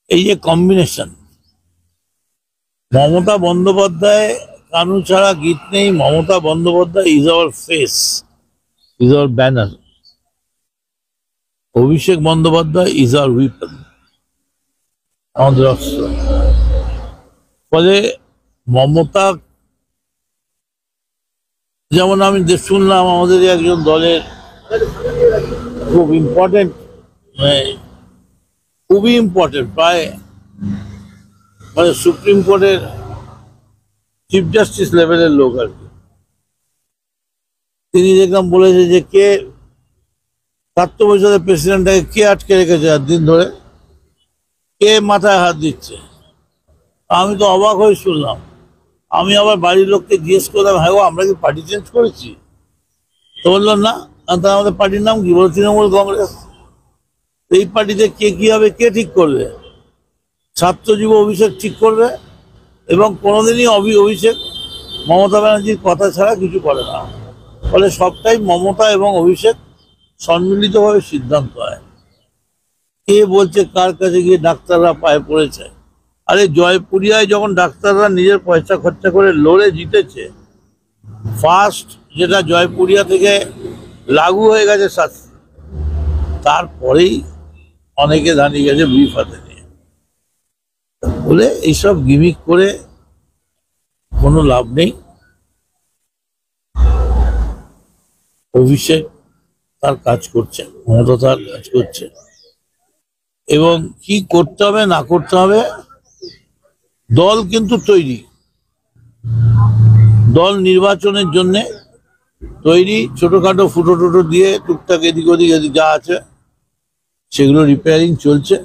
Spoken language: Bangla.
এই যে কম্বিনেশন, মমতা বন্দ্যোপাধ্যায় কানু ছাড়া গীত নেই। Mamata Bandyopadhyay is our face, is our banner. Abhishek Bandyopadhyay is our weapon, আমাদের অস্ত্র। ফলে মমতা, যেমন আমি শুনলাম আমাদের একজন দলের খুব ইম্পর্টেন্ট, খুবই ইম্পর্টেন্ট, প্রায় সুপ্রিম কোর্টের চিফ জাস্টিস লেভেলের লোক আর কি, তিনি দেখলাম বলেছে যে কে ৭০ বছরের প্রেসিডেন্টটাকে কে আটকে রেখেছে দিন ধরে, কে মাথায় হাত দিচ্ছে। আমি তো অবাক হয়ে শুনলাম। আমি আবার বাড়ির লোককে জিজ্ঞেস করলাম, হ্যাঁ গো আমরা কি পার্টি চেঞ্জ করেছি? তো বললো না। তা আমাদের পার্টির নাম কি? বলো তৃণমূল কংগ্রেস। এই পার্টিতে কে কি হবে কে ঠিক করবে? ছাত্র যুব অভিষেক ঠিক করবে, এবং কোনোদিনই অভিষেক মমতা ব্যানার্জির কথা ছাড়া কিছু করে না। ফলে সবটাই মমতা এবং অভিষেক সম্মিলিতভাবে সিদ্ধান্ত হয়। কে বলছে কার কাছে গিয়ে ডাক্তাররা পায়ে পড়েছে? আরে জয়পুরিয়ায় যখন ডাক্তাররা নিজের পয়সা খরচা করে লড়ে জিতেছে, ফার্স্ট যেটা জয়পুরিয়া থেকে লাগু হয়ে গেছে শাস্তি, তারপরেই অনেকে দাঁড়িয়ে গেছে বিফ হাতে নিয়ে। বলে এইসব গিমিক করে কোনো লাভ নেই। অভিষেক তার কাজ করছে, মমতা তার কাজ করছে, এবং কি করতে হবে না করতে হবে দল কিন্তু তৈরি। দল নির্বাচনের জন্য তৈরি। ছোটখাটো ফুটো টুটো দিয়ে টুকটাক এদিক ওদিক যা আছে সেগুলো রিপেয়ারিং চলছে।